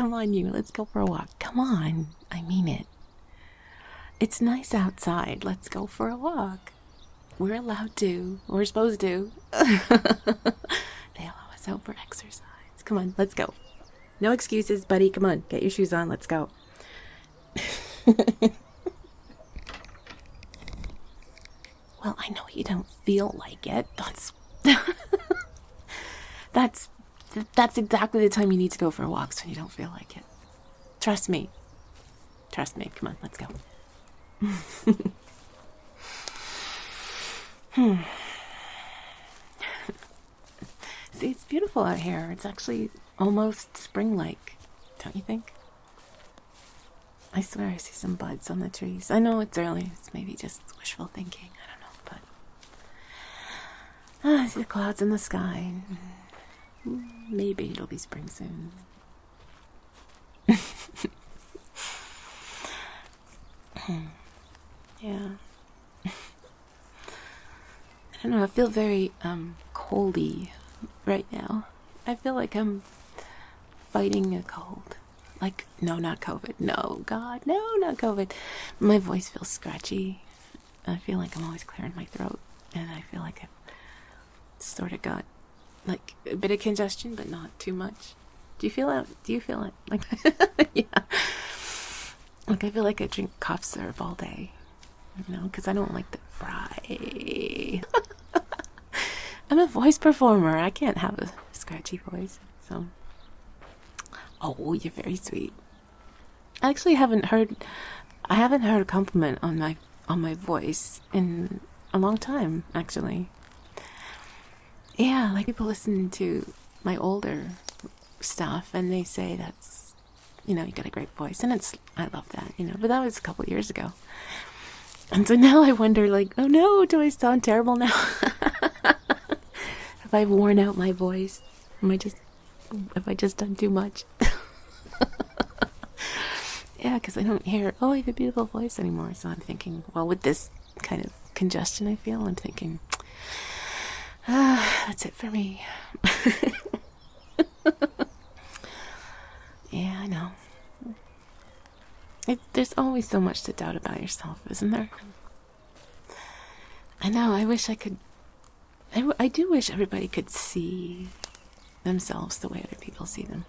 Come on, you. Let's go for a walk. Come on. I mean it. It's nice outside. Let's go for a walk. We're allowed to. We're supposed to. They allow us out for exercise. Come on, let's go. No excuses, buddy. Come on, get your shoes on. Let's go. Well, I know you don't feel like it. That's exactly the time you need to go for walks, when you don't feel like it. Trust me. Trust me. Come on, let's go. See, it's beautiful out here. It's actually almost spring-like, don't you think? I swear I see some buds on the trees. I know it's early. It's maybe just wishful thinking. I don't know, but I see the clouds in the sky. Maybe it'll be spring soon. Yeah. I don't know, I feel very coldy right now. I feel like I'm fighting a cold. Like, no, not COVID. No, God, no, not COVID. My voice feels scratchy. I feel like I'm always clearing my throat. And I feel like I've sort of got like a bit of congestion, but not too much. Do you feel it? Do you feel it? Like, yeah. Like, I feel like I drink cough syrup all day. You know, because I don't like the fry. I'm a voice performer. I can't have a scratchy voice. So, oh, you're very sweet. I actually haven't heard a compliment on my voice in a long time, actually. Yeah, like people listen to my older stuff and they say that's, you know, you got a great voice, and I love that, you know, but that was a couple years ago. And so now I wonder, like, oh no, do I sound terrible now? Have I worn out my voice? Have I just done too much? Yeah, because I don't hear, oh, I have a beautiful voice anymore. So I'm thinking, well, with this kind of congestion I feel, I'm thinking, that's it for me. Yeah, I know. There's always so much to doubt about yourself, isn't there? I know, I wish I could... I do wish everybody could see themselves the way other people see them.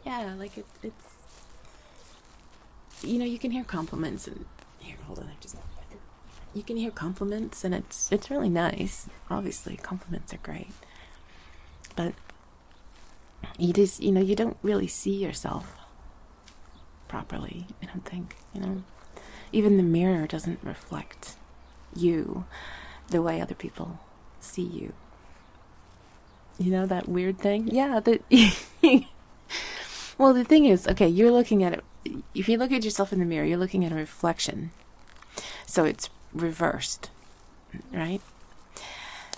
Yeah, like it's... You know, you can hear compliments and... Here, hold on, you can hear compliments and it's really nice. Obviously, compliments are great. But you just, you know, you don't really see yourself properly, I don't think, you know. Even the mirror doesn't reflect you the way other people see you. You know, that weird thing? Yeah, well, the thing is, okay, you're looking at it, if you look at yourself in the mirror, you're looking at a reflection. So it's reversed, right?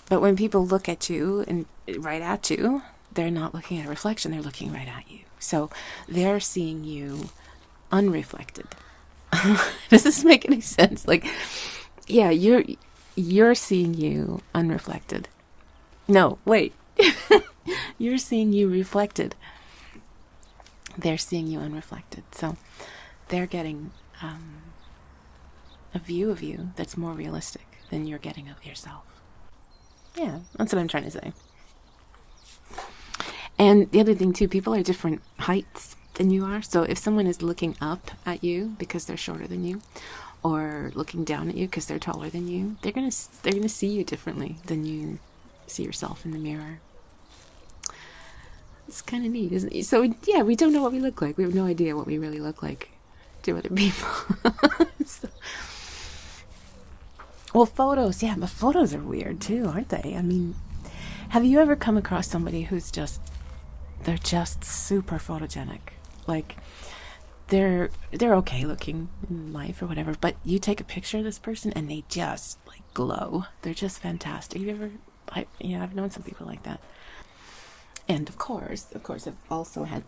But when people look at you and right at you, they're not looking at a reflection, they're looking right at you. So they're seeing you unreflected. Does this make any sense? Like, yeah, you're seeing you unreflected. No, wait. You're seeing you reflected. They're seeing you unreflected. So they're getting a view of you that's more realistic than you're getting of yourself. Yeah, that's what I'm trying to say. And the other thing too, people are different heights than you are. So if someone is looking up at you because they're shorter than you, or looking down at you because they're taller than you, they're gonna see you differently than you see yourself in the mirror. It's kind of neat, isn't it? So yeah, we don't know what we look like. We have no idea what we really look like to other people. So, well, photos, yeah, but photos are weird too, aren't they? I mean, have you ever come across somebody who's they're just super photogenic? Like, they're okay looking in life or whatever, but you take a picture of this person and they just like glow. They're just fantastic. Have you ever? I've known some people like that. And of course, I've also had,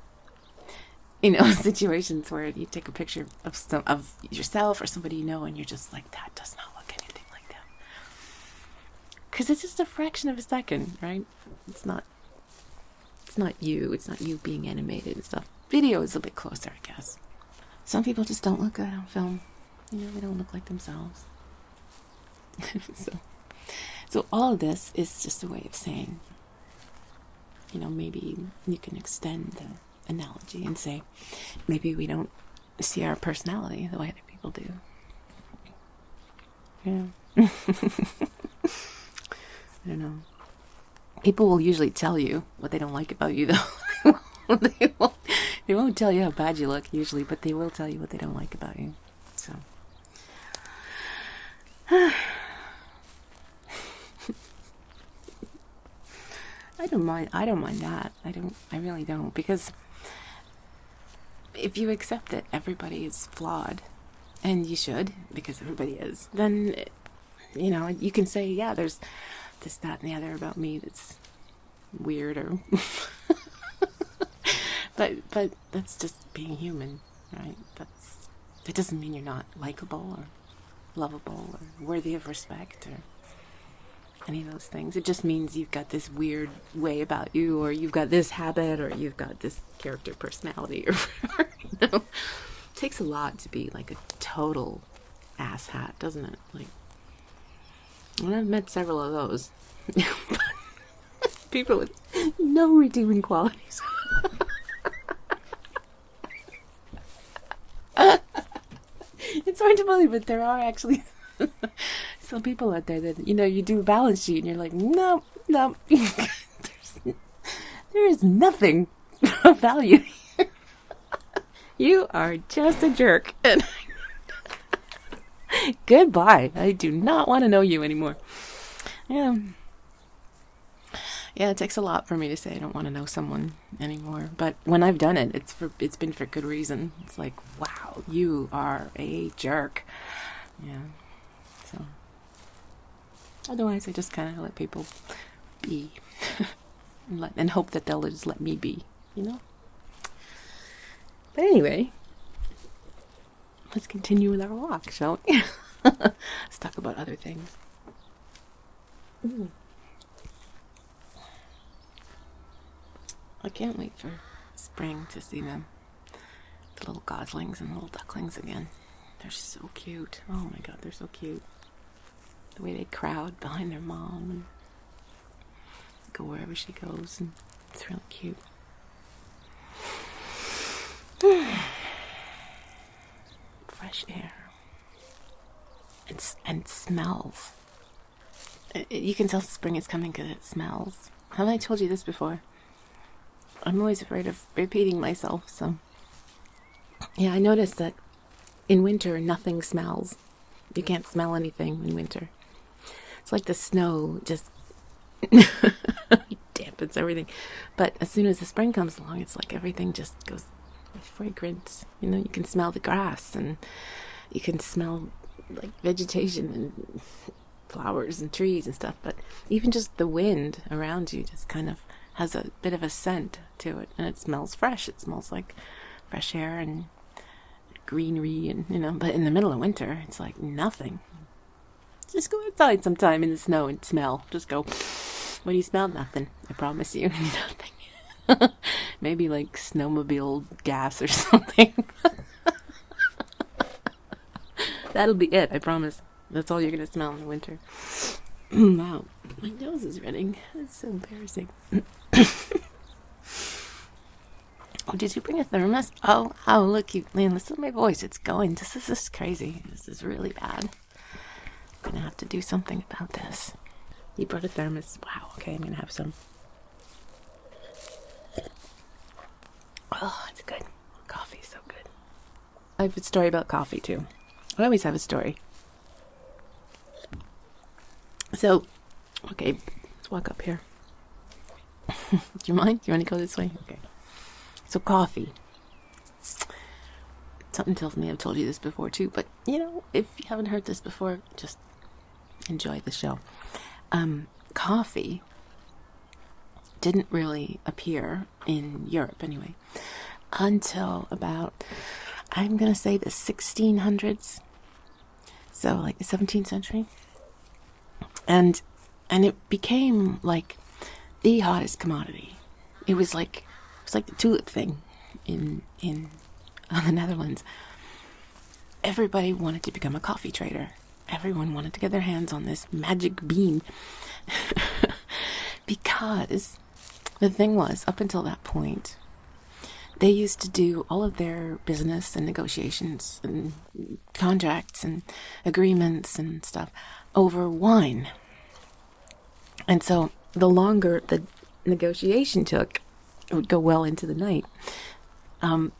you know, situations where you take a picture of yourself or somebody you know, and you're just like, that does not look anything like them. Because it's just a fraction of a second, right? It's not it's not you. It's not you being animated and stuff. Video is a bit closer, I guess. Some people just don't look good on film. They don't look like themselves. So all of this is just a way of saying, maybe you can extend the analogy and say, maybe we don't see our personality the way other people do. Yeah. I don't know. People will usually tell you what they don't like about you, though. They won't tell you how bad you look, usually, but they will tell you what they don't like about you. So. I don't mind that. I really don't, because if you accept that everybody is flawed, and you should, because everybody is, then, you can say, yeah, there's this, that, and the other about me that's weird, or but that's just being human, right? That doesn't mean you're not likable or lovable or worthy of respect or any of those things. It just means you've got this weird way about you, or you've got this habit, or you've got this character personality, or whatever. It takes a lot to be like a total asshat, doesn't it? Like, and I've met several of those. People with no redeeming qualities. It's hard to believe, but there are actually some people out there that, you do a balance sheet and you're like, no, there is nothing of value here. You are just a jerk. And goodbye. I do not want to know you anymore. Yeah, it takes a lot for me to say I don't want to know someone anymore. But when I've done it, it's been for good reason. It's like, wow, you are a jerk. Yeah. So otherwise, I just kind of let people be and hope that they'll just let me be. But anyway, let's continue with our walk, shall we? Let's talk about other things. Ooh. I can't wait for spring to see them. The little goslings and little ducklings again. They're so cute. Oh my god, they're so cute. The way they crowd behind their mom and go wherever she goes, and it's really cute. Fresh air. And smells. You can tell spring is coming because it smells. Haven't I told you this before? I'm always afraid of repeating myself, so. Yeah, I noticed that in winter, nothing smells. You can't smell anything in winter. It's like the snow just dampens everything. But as soon as the spring comes along, it's like everything just goes with fragrance. You can smell the grass, and you can smell like vegetation and flowers and trees and stuff. But even just the wind around you just kind of has a bit of a scent to it, and it smells fresh. It smells like fresh air and greenery, and but in the middle of winter, it's like nothing. Just go outside sometime in the snow and smell. Just go, what do you smell? Nothing. I promise you. Nothing. Maybe like snowmobile gas or something. That'll be it, I promise. That's all you're gonna smell in the winter. Wow, my nose is running. That's so embarrassing. Oh, did you bring a thermos? Oh, look, listen to my voice. It's going. This is crazy. This is really bad. I'm gonna have to do something about this. You brought a thermos. Wow, okay, I'm gonna have some. Oh, it's good. Coffee's so good. I have a story about coffee, too. I always have a story. So, okay, let's walk up here. Do you mind? Do you want to go this way? Okay. So, coffee. Something tells me I've told you this before, too. But, if you haven't heard this before, just enjoy the show. Coffee didn't really appear in Europe, anyway, until about, I'm going to say, the 1600s. So, like the 17th century. And it became like the hottest commodity. It was like the tulip thing in the Netherlands. Everybody wanted to become a coffee trader. Everyone wanted to get their hands on this magic bean. Because the thing was, up until that point, they used to do all of their business and negotiations and contracts and agreements and stuff over wine. And so the longer the negotiation took, it would go well into the night.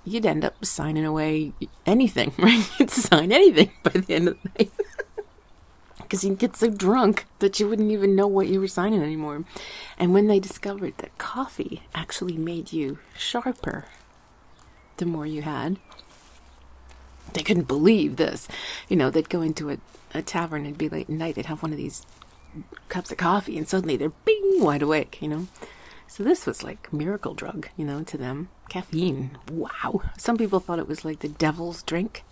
You'd end up signing away anything, right? You'd sign anything by the end of the night. Because you'd get so drunk that you wouldn't even know what you were signing anymore. And when they discovered that coffee actually made you sharper the more you had, they couldn't believe this. They'd go into a tavern, it'd be late at night, they'd have one of these cups of coffee, and suddenly they're bing, wide awake, So this was like miracle drug, to them. Caffeine. Wow. Some people thought it was like the devil's drink.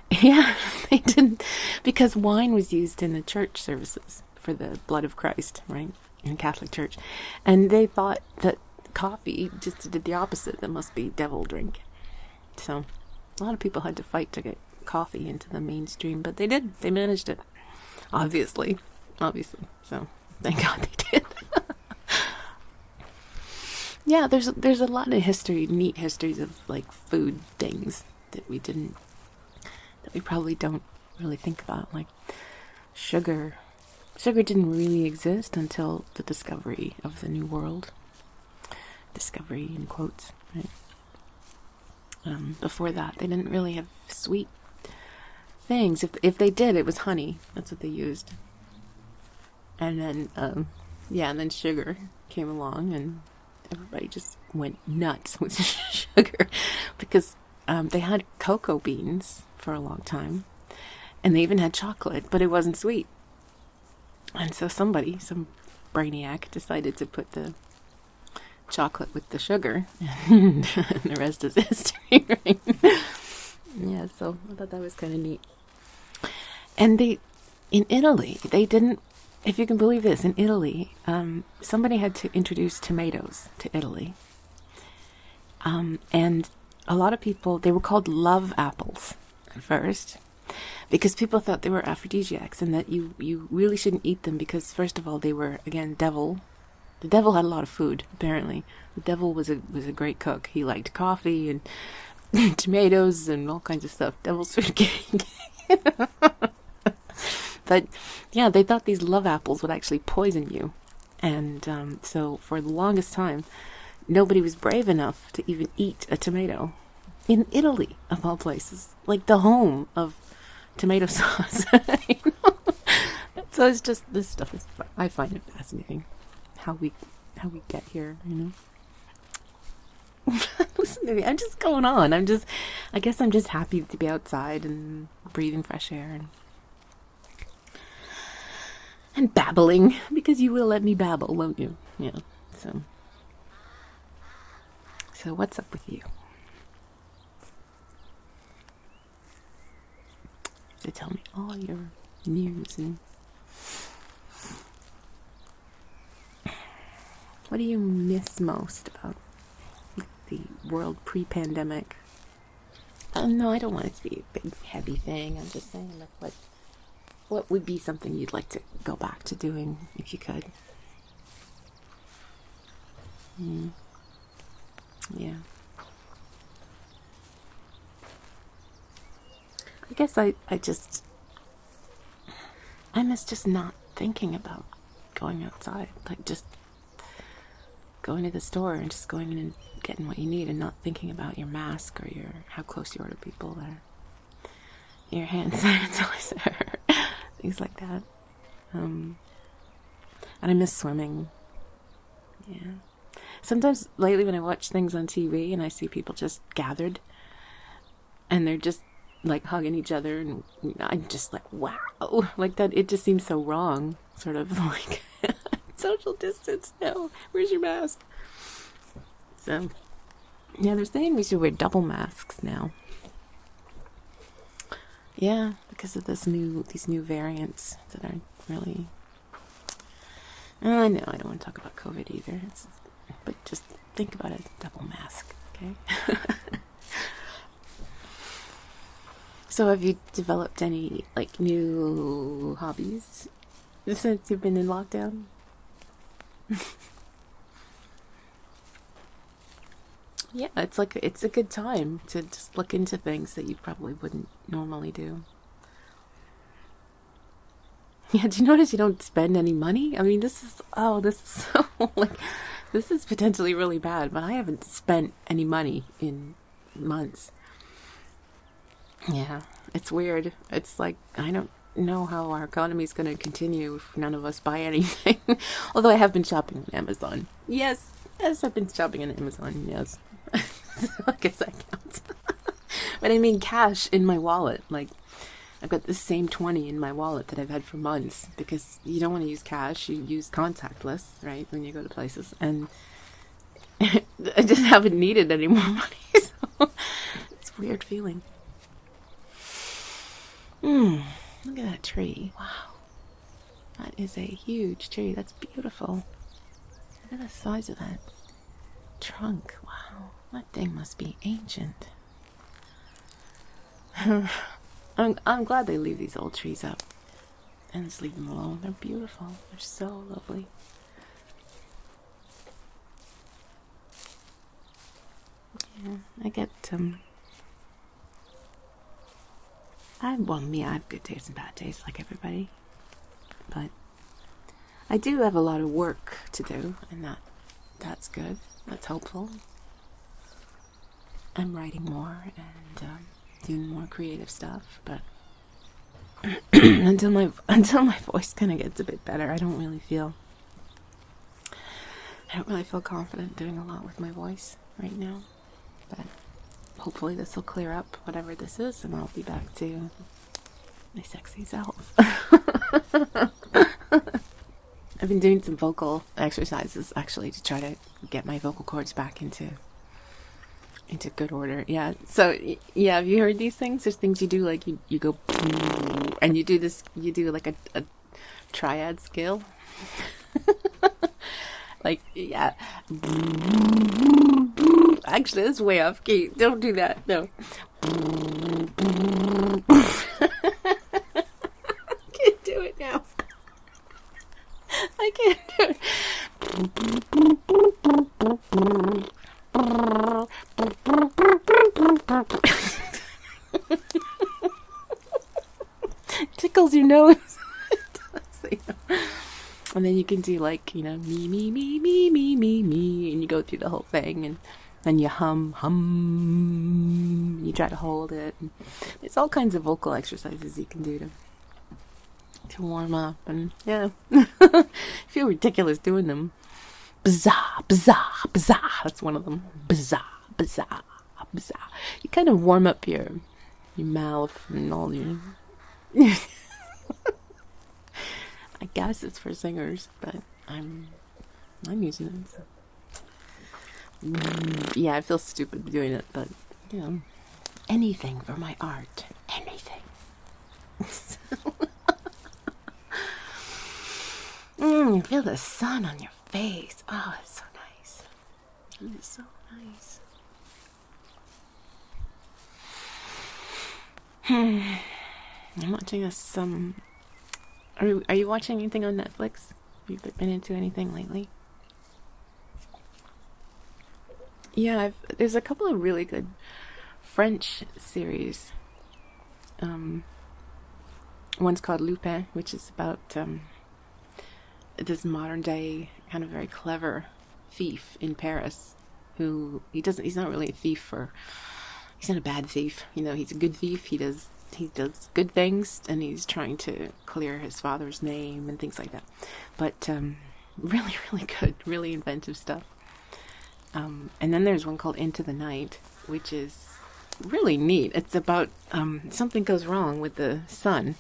Yeah, they didn't, because wine was used in the church services for the blood of Christ, right? In the Catholic Church. And they thought that coffee just did the opposite. That must be devil drink. So a lot of people had to fight to get coffee into the mainstream, but they did. They managed it. Obviously. So thank God they did. Yeah, there's a lot of history, neat histories of like food things that we probably don't really think about, like sugar. Sugar didn't really exist until the discovery of the New World. Discovery in quotes, right? Before that, they didn't really have sweet things. If they did, it was honey. That's what they used. And then, and then sugar came along, and everybody just went nuts with sugar because they had cocoa beans for a long time, and they even had chocolate, but it wasn't sweet. And so some brainiac decided to put the chocolate with the sugar, and the rest is history, right? Yeah, so I thought that was kind of neat. And in Italy, they didn't, if you can believe this, in Italy, somebody had to introduce tomatoes to Italy. And a lot of people, they were called love apples at first, because people thought they were aphrodisiacs and that you really shouldn't eat them because, first of all, they were, again, devil. The devil had a lot of food, apparently. The devil was a great cook. He liked coffee and tomatoes and all kinds of stuff. Devil's food king. But, yeah, they thought these love apples would actually poison you. And so for the longest time, nobody was brave enough to even eat a tomato. In Italy, of all places. Like the home of tomato sauce. So it's just, this stuff is, I find it fascinating. How we get here, Listen to me, I'm just going on. I guess I'm just happy to be outside and breathing fresh air and babbling, because you will let me babble, won't you? Yeah. So what's up with you? So tell me all your news and what do you miss most about the world pre-pandemic? No, I don't want it to be a big, heavy thing. I'm just saying, like, what would be something you'd like to go back to doing if you could? Yeah. I guess I miss just not thinking about going outside. Like, just going to the store and just going in and getting what you need and not thinking about your mask or how close you are to people or your hand sanitizer, things like that. And I miss swimming. Yeah. Sometimes lately when I watch things on TV and I see people just gathered and they're just like hugging each other, and I'm just like, wow, like that, it just seems so wrong, sort of like social distance. No, where's your mask? So yeah, they're saying we should wear double masks now. Yeah, because of these new variants that are really, I know I don't want to talk about COVID either, but Just think about a double mask, okay? So have you developed any, like, new hobbies since you've been in lockdown? Yeah, it's a good time to just look into things that you probably wouldn't normally do. Yeah, do you notice you don't spend any money? I mean, this is so, like, this is potentially really bad, but I haven't spent any money in months. Yeah, it's weird. It's like, I don't know how our economy is going to continue if none of us buy anything. Although I have been shopping on Amazon. Yes, I've been shopping on Amazon, yes. I guess that counts. But I mean cash in my wallet. Like, I've got the same 20 in my wallet that I've had for months because you don't want to use cash. You use contactless, right, when you go to places. And I just haven't needed any more money. So it's a weird feeling. Look at that tree. Wow. That is a huge tree. That's beautiful. Look at the size of that trunk. Wow. That thing must be ancient. I'm glad they leave these old trees up and just leave them alone. They're beautiful. They're so lovely. Yeah, I get I have good days and bad days like everybody. But I do have a lot of work to do, and that's good. That's hopeful. I'm writing more and doing more creative stuff, but until my voice kind of gets a bit better, I don't really feel confident doing a lot with my voice right now. But hopefully this will clear up whatever this is, and I'll be back to my sexy self. I've been doing some vocal exercises actually to try to get my vocal cords back into good order. Yeah. So yeah, have you heard these things? There's things you do, like you go and you do like a triad scale. Like, yeah. Actually, that's way off key. Don't do that. No. I can't do it now. I can't do it. Tickles your nose. And then you can do, like, me, and you go through the whole thing, and then you hum, and you try to hold it. And there's all kinds of vocal exercises you can do to warm up, and yeah, I feel ridiculous doing them. Bazaar, bazaar, bazaar. That's one of them. Bazaar, bazaar, bazaar. You kind of warm up your mouth and all your. I guess it's for singers, but I'm using it. So. Yeah, I feel stupid doing it, but anything for my art, anything. Feel the sun on your face. Oh, it's so nice. It's so nice. I'm watching some. Are you watching anything on Netflix? Have you been into anything lately? Yeah, there's a couple of really good French series. One's called Lupin, which is about this modern day kind of very clever thief in Paris he's not really a thief, he's not a bad thief, he's a good thief. He does good things, and he's trying to clear his father's name and things like that. But really, really good, really inventive stuff. And then there's one called Into the Night, which is really neat. It's about something goes wrong with the sun.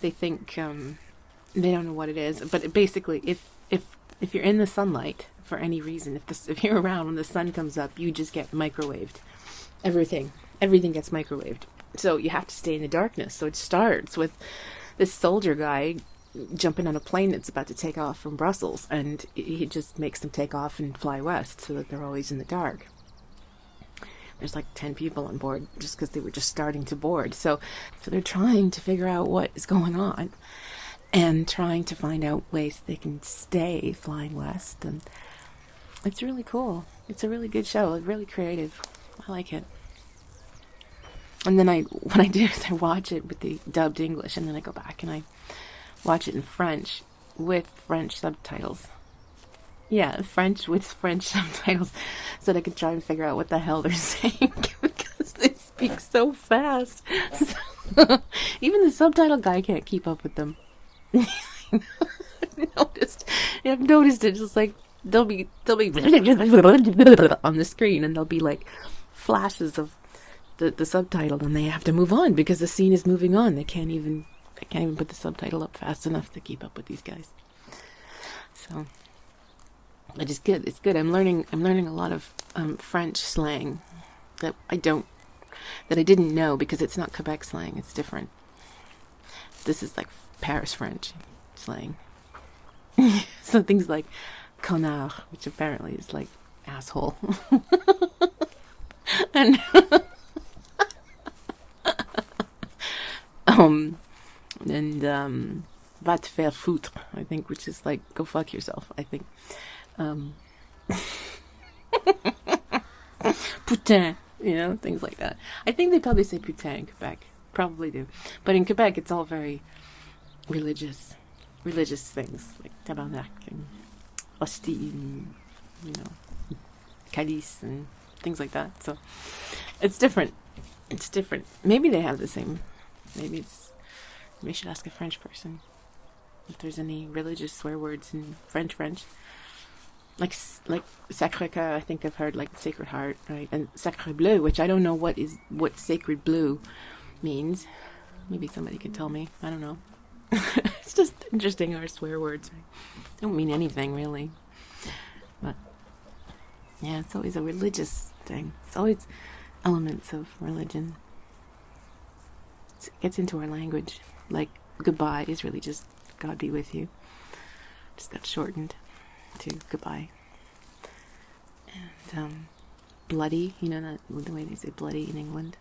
They think they don't know what it is, but basically, if you're in the sunlight for any reason, if you're around when the sun comes up, you just get microwaved. Everything gets microwaved. So you have to stay in the darkness. So it starts with this soldier guy jumping on a plane that's about to take off from Brussels, and he just makes them take off and fly west so that they're always in the dark. There's like 10 people on board just because they were just starting to board. So they're trying to figure out what is going on and trying to find out ways they can stay flying west. And it's really cool. It's a really good show. It's really creative. I like it. And then what I do is I watch it with the dubbed English, and then I go back and I watch it in French with French subtitles. Yeah, French with French subtitles, so that I can try and figure out what the hell they're saying, because they speak so fast. So, even the subtitle guy can't keep up with them. I've noticed it. Just like they'll be on the screen, and there'll be like flashes of the subtitle, and they have to move on because the scene is moving on. They can't even put the subtitle up fast enough to keep up with these guys. So. It is good. It's good. I'm learning a lot of French slang that I didn't know, because it's not Quebec slang. It's different. This is like Paris French slang. So things like connard, which apparently is like asshole, and va te faire foutre, I think, which is like go fuck yourself, I think. Putain, things like that. I think they probably say putain in Quebec. Probably do. But in Quebec, it's all very religious things, like tabarnak and hostie and, calice and things like that. So it's different. Maybe they have the same. Maybe we should ask a French person if there's any religious swear words in French. Like Sacré-Cœur, I think I've heard, like Sacred Heart, right? And Sacré Bleu, which I don't know what Sacred Blue means. Maybe somebody could tell me. I don't know. It's just interesting, our swear words. They don't mean anything, really. But, yeah, it's always a religious thing. It's always elements of religion. It gets into our language. Like, goodbye is really just God be with you. Just got shortened to goodbye. And bloody, that the way they say bloody in England.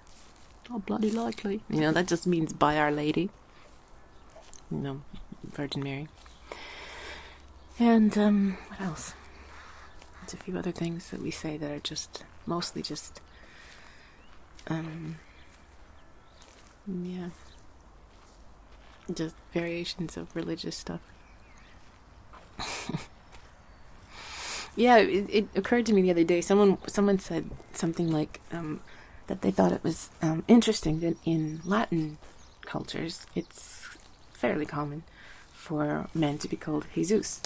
Oh, bloody likely. That just means by Our Lady. Virgin Mary. And what else? There's a few other things that we say that are just mostly just just variations of religious stuff. Yeah, it occurred to me the other day. Someone said something like that they thought it was interesting that in Latin cultures it's fairly common for men to be called Jesus,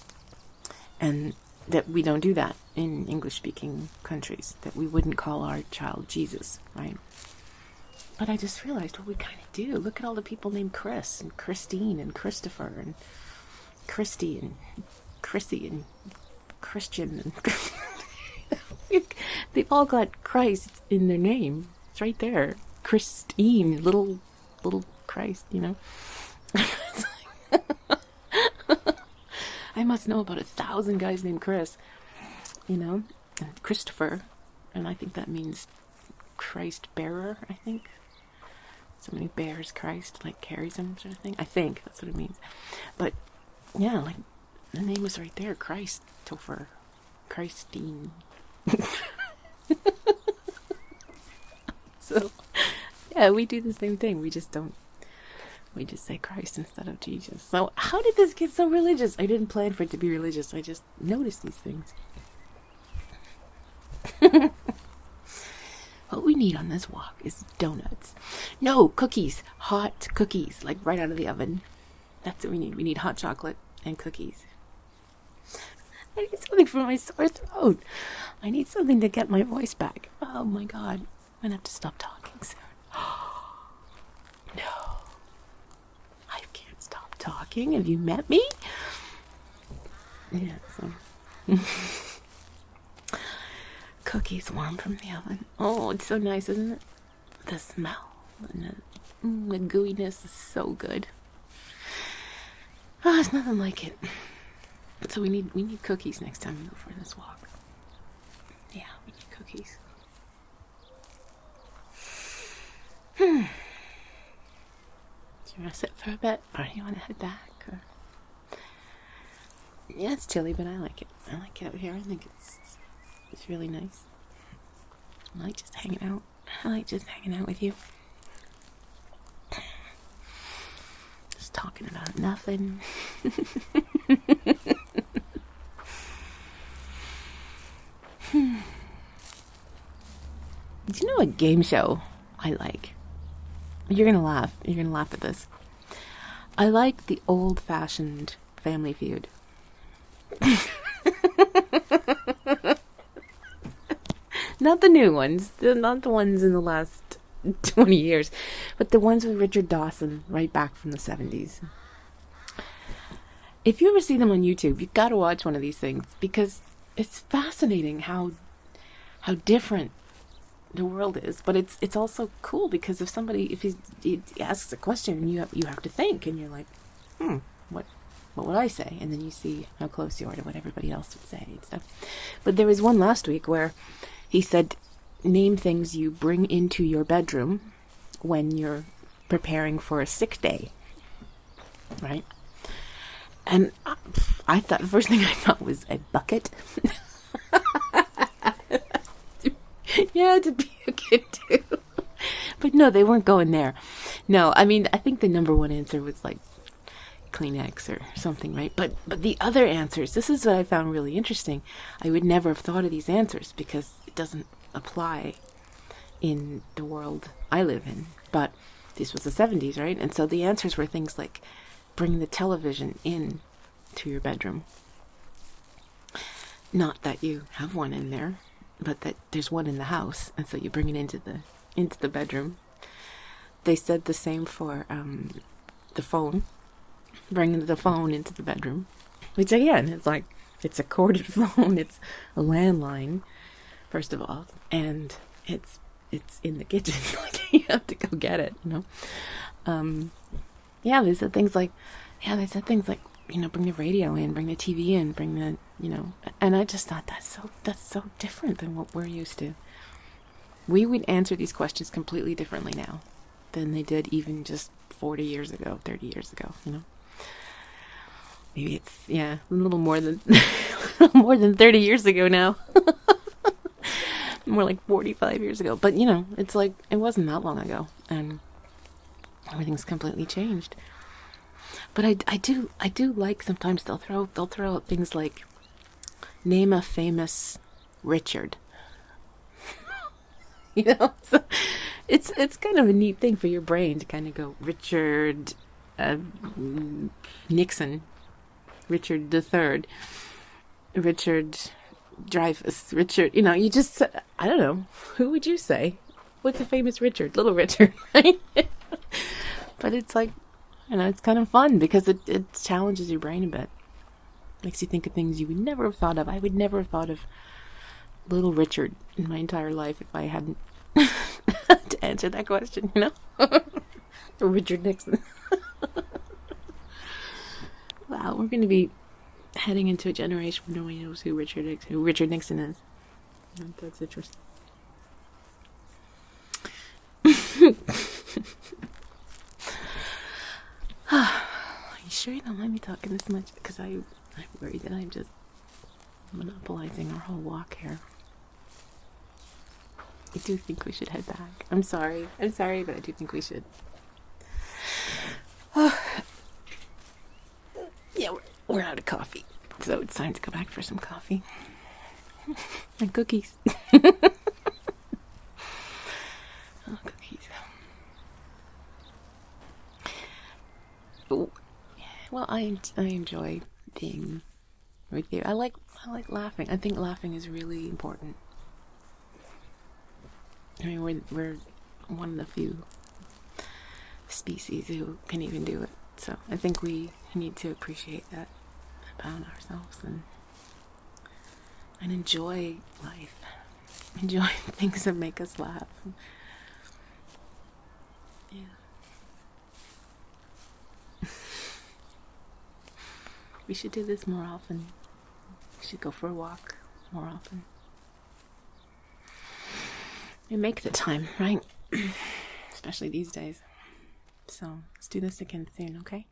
and that we don't do that in English-speaking countries. That we wouldn't call our child Jesus, right? But I just realized, well, we kind of do. Look at all the people named Chris and Christine and Christopher and Christy and Chrissy and Christian, and they've all got Christ in their name. It's right there. Christine, little Christ, I must know about 1,000 guys named Chris, and Christopher, and I think that means Christ bearer, I think. Somebody bears Christ, like carries him, sort of thing. I think that's what it means. But yeah, like the name was right there, Christ. Topher, Christine. So, yeah, we do the same thing. We just say Christ instead of Jesus. So, how did this get so religious? I didn't plan for it to be religious. I just noticed these things. What we need on this walk is donuts. No, cookies. Hot cookies, like right out of the oven. That's what we need. We need hot chocolate and cookies. I need something for my sore throat. I need something to get my voice back. Oh my God. I'm going to have to stop talking soon. No. I can't stop talking. Have you met me? Yeah, so. Cookies warm from the oven. Oh, it's so nice, isn't it? The smell and the gooiness is so good. Oh, it's nothing like it. So we need cookies next time we go for this walk. Yeah, we need cookies. Do you want to sit for a bit, or do you want to head back? Or... Yeah, it's chilly, but I like it. I like it out here. I think it's really nice. I like just hanging out. I like just hanging out with you. Just talking about nothing. Do you know a game show I like? You're gonna laugh. You're gonna laugh at this. I like the old-fashioned Family Feud. Not the new ones. Not the ones in the last 20 years. But the ones with Richard Dawson right back from the 70s. If you ever see them on YouTube, you've got to watch one of these things. Because it's fascinating how different the world is. But it's also cool because if he asks a question, you have to think. And you're like, what would I say? And then you see how close you are to what everybody else would say and stuff. But there was one last week where he said, name things you bring into your bedroom when you're preparing for a sick day. Right? And I thought, the first thing I thought was a bucket. Yeah, to be a kid too. But no, they weren't going there. No, I mean, I think the number one answer was like Kleenex or something, right? But the other answers, this is what I found really interesting. I would never have thought of these answers because it doesn't apply in the world I live in. But this was the 70s, right? And so the answers were things like bring the television in to your bedroom. Not that you have one in there, but that there's one in the house, and so you bring it into the bedroom. They said the same for the phone. Bringing the phone into the bedroom, which again, it's like it's a corded phone. It's a landline, first of all, and it's in the kitchen. Like you have to go get it. Yeah, they said things like, bring the radio in, bring the TV in, bring the, and I just thought that's so different than what we're used to. We would answer these questions completely differently now than they did even just 40 years ago, 30 years ago, Maybe it's, a little more than 30 years ago now. More like 45 years ago. But, it's like, it wasn't that long ago. And everything's completely changed. But I do like sometimes they'll throw out things like, name a famous Richard. So it's kind of a neat thing for your brain to kind of go, Richard Nixon, Richard III, Richard Dreyfuss, Richard, you just, I don't know, who would you say? What's a famous Richard? Little Richard, right? But it's like, it's kind of fun because it challenges your brain a bit. Makes you think of things you would never have thought of. I would never have thought of Little Richard in my entire life if I hadn't to answer that question, Or Richard Nixon. Wow, we're going to be heading into a generation where nobody knows who Richard Nixon is. That's interesting. Are you sure you don't mind me talking this much? Because I'm worried that I'm just monopolizing our whole walk here. I do think we should head back. I'm sorry, but I do think we should. Yeah, we're out of coffee, so it's time to go back for some coffee and cookies. Cookies. Ooh. Well, I enjoy being with you. I like laughing. I think laughing is really important. I mean, we're one of the few species who can even do it. So I think we need to appreciate that about ourselves and enjoy life. Enjoy things that make us laugh. Yeah. We should do this more often. We should go for a walk more often. We make the time, right? Especially these days. So let's do this again soon, okay?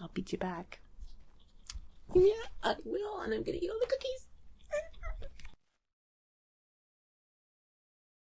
I'll beat you back. Yeah, I will, and I'm gonna eat all the cookies.